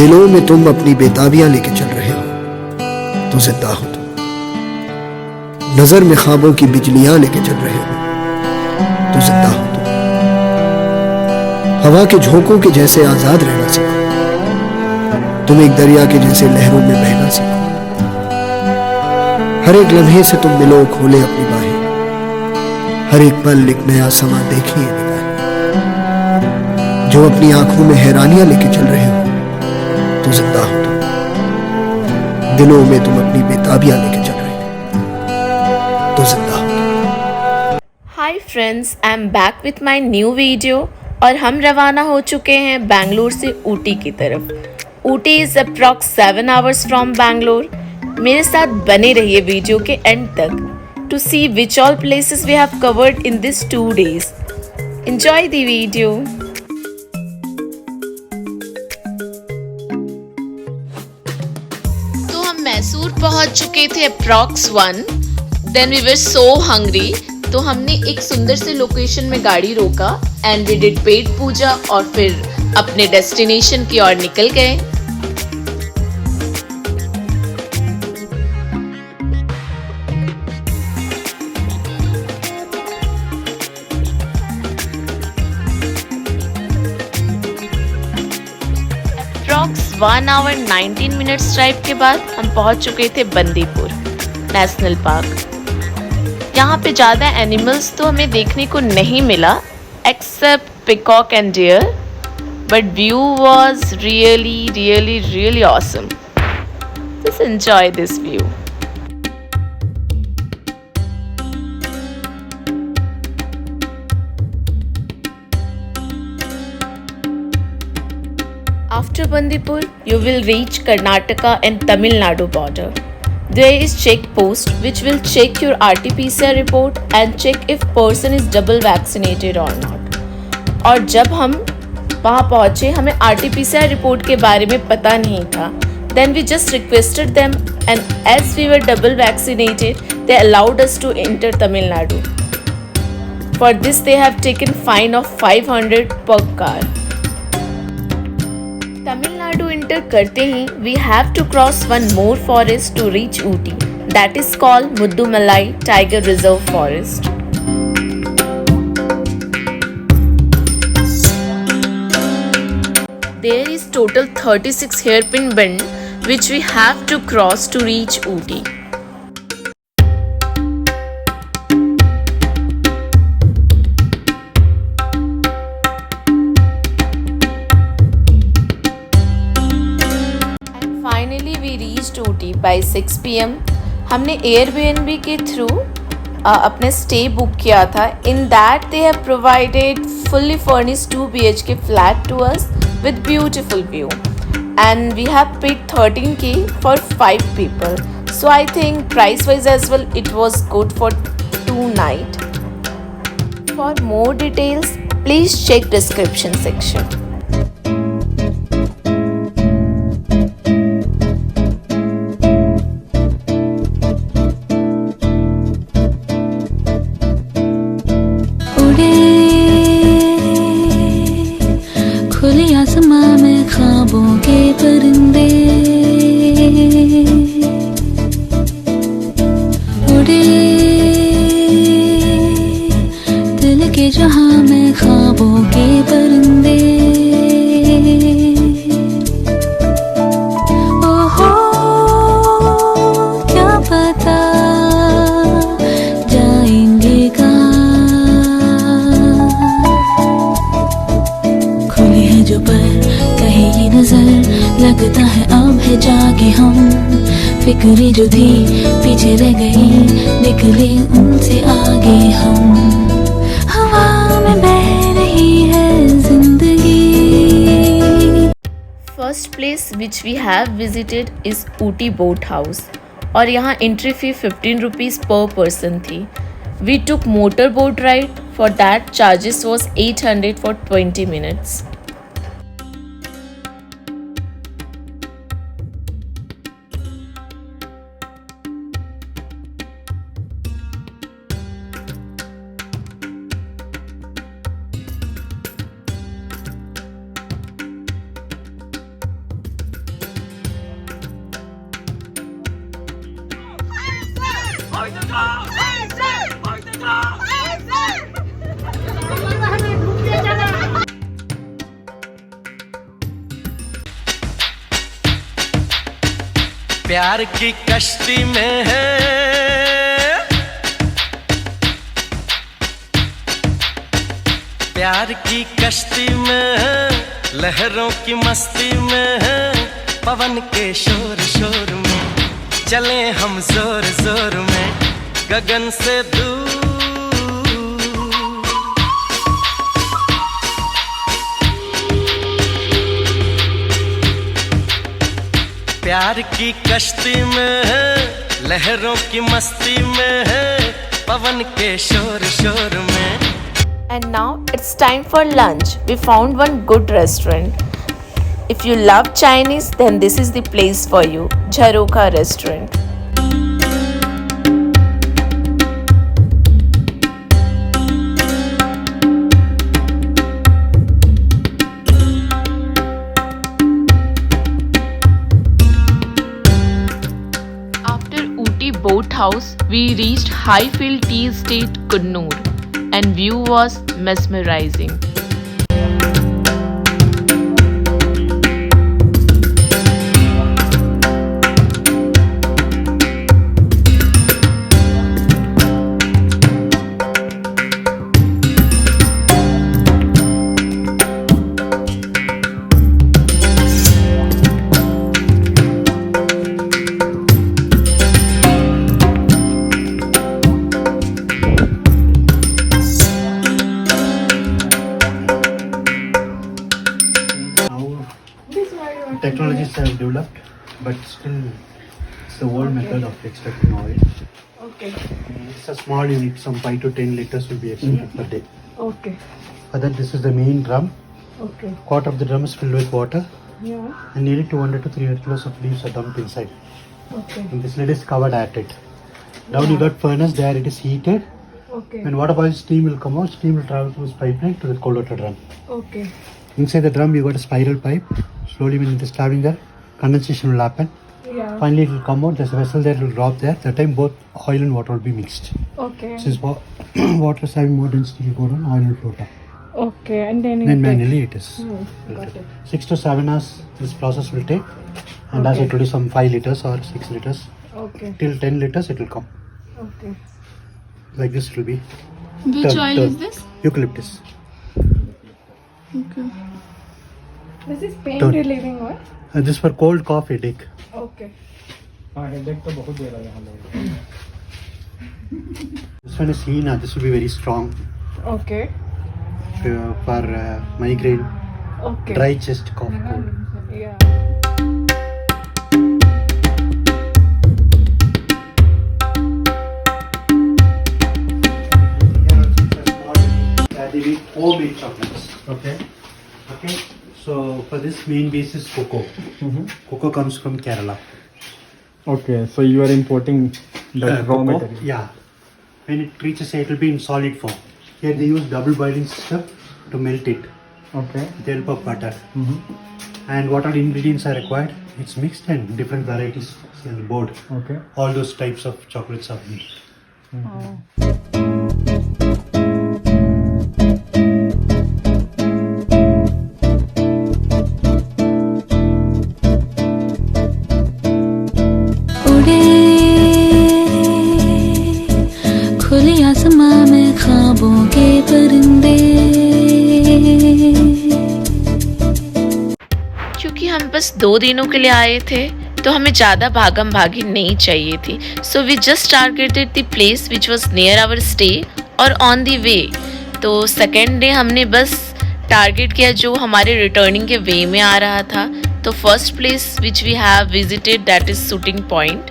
दिलों में तुम अपनी बेताबियां लेके चल रहे हो तो जिंदा हो तुम। नजर में ख्वाबों की बिजलियां लेके चल रहे हो तो जिंदा हो तुम। हवा के झोंकों के जैसे आजाद रहना सीखो, तुम एक दरिया के जैसे लहरों में बहना सीखो। हर एक लम्हे से तुम मिलो, खोले अपनी बाहें, हर एक पल एक नया समा देखिए निगाहें। जो अपनी आंखों में हैरानियां लेके चल रहे हो तो जिंदा हो तुम। दिलों में तुम अपनी बेताबियां लेके चल रहे हो तो जिंदा हो। Hi friends, I am back with my new video और हम रवाना हो चुके हैं बैंगलोर से ऊटी की तरफ। Ooty is approx 7 hours from Bangalore. मेरे साथ बने रहिए वीडियो के एंड तक to see which all places we have covered in this 2 days. Enjoy the video. तो हम मैसूर पहुंच चुके थे approx 1. Then we were so hungry, तो हमने एक सुंदर से लोकेशन में गाड़ी रोका एंड वी डिड पेट पूजा और फिर अपने डेस्टिनेशन की ओर निकल गए। अप्रॉक्स 1 hour 19 minutes ड्राइव के बाद हम पहुंच चुके थे बंदीपुर नेशनल पार्क। यहाँ पे ज़्यादा एनिमल्स तो हमें देखने को नहीं मिला except peacock and deer, but view was really awesome. Just enjoy this view. After Bandipur, you will reach Karnataka and Tamil Nadu border. There is check post which will check your RT-PCR report and check if person is double vaccinated or not. और जब हम वहाँ पहुँचे हमें RT-PCR report के बारे में पता नहीं था. Then we just requested them and as we were double vaccinated, they allowed us to enter Tamil Nadu. For this they have taken fine of 500 per car. Tamil Nadu inter करते ही we have to cross one more forest to reach Ooty. That is called Muddumalai Tiger Reserve Forest. There is total 36 hairpin bend which we have to cross to reach Ooty. Finally we reached Ooty by 6 PM. हमने Airbnb के through अपने stay book किया था. In that they have provided fully furnished 2 BHK flat to us with beautiful view. And we have paid 13K for 5 people. So I think price wise as well it was good for 2 nights. For more details, please check description section. खुले आसमां में ख्वाबों के परिंदे उड़े, दिल के जहां में ख्वाबों के परिंदे. ओहो क्या पता जाएंगे जो पर कहीं ये नजर लगता है अब है जागे हम. फिक्री जो थी पीछे रह गई निकले उनसे आगे हम. हवा में बह रही है जिंदगी. First place which we have visited is Ooty Boat House और यहाँ entry fee 15 rupees per person थी. We took motor boat ride. For that charges was 800 for 20 minutes. प्यार की कश्ती में है, प्यार की कश्ती में है, लहरों की मस्ती में है, पवन के शोर शोर में चले हम जोर जोर में गगन से दूर। प्यार की कश्ती में है, लहरों की मस्ती में है, पवन के शोर शोर में। And now it's time for lunch. We found one good restaurant. If you love Chinese, then this is the place for you, Jharokha Restaurant. After Ooty Boat House, we reached Highfield Tea Estate, Kunnur, and view was mesmerizing. Technologies have developed, but still it's the old method of extracting oil. Okay. It's a small unit, some 5 to 10 liters will be extracted per day. Okay. For that, this is the main drum. Okay. Quarter of the drum is filled with water, Yeah. and nearly 200 to 300 kilos of leaves are dumped inside. Okay. And this lid is covered at it. Down you got furnace, there it is heated. Okay. When water boils, steam will come out. Steam will travel through this pipeline to the cold water drum. Okay. Inside the drum, you got a spiral pipe. Slowly, when it is traveling there, condensation will happen. Yeah. Finally, it will come out. There's a vessel there. It will drop there. That time, both oil and water will be mixed. Okay. Since water is having more density, it will go down. Oil will float up. Okay. And then Then manually, it is. got it. 6 to 7 hours. This process will take. And as I told you, some 5 liters or 6 liters. Okay. Till 10 liters, it will come. Okay. Like this, it will be. Which oil is this? Eucalyptus. Okay. This is pain Don't- relieving oil. This for cold cough headache. Okay. This one is Hina. This will be very strong Okay. for migraine, Okay. dry chest, cough, cold. Yeah. They make homemade chocolates. Okay. Okay. So for this main base is cocoa. Cocoa comes from Kerala. Okay, so you are importing the raw Cocoa, material. yeah. When it reaches, it will be in solid form. Here they use double boiling system to melt it Okay. with the help of butter. And what all ingredients are required? It's mixed and different varieties on the board. Okay. All those types of chocolates are made. उड़े खुले आसमां में ख्वाबों के परिंदे। क्योंकि हम बस 2 दिनों के लिए आए थे तो हमें ज़्यादा भागम भागी नहीं चाहिए थी, so we just targeted the place which was near our stay और ऑन द वे। तो सेकेंड डे हमने बस टारगेट किया जो हमारे रिटर्निंग के वे में आ रहा था। तो first place which we have visited that is shooting point.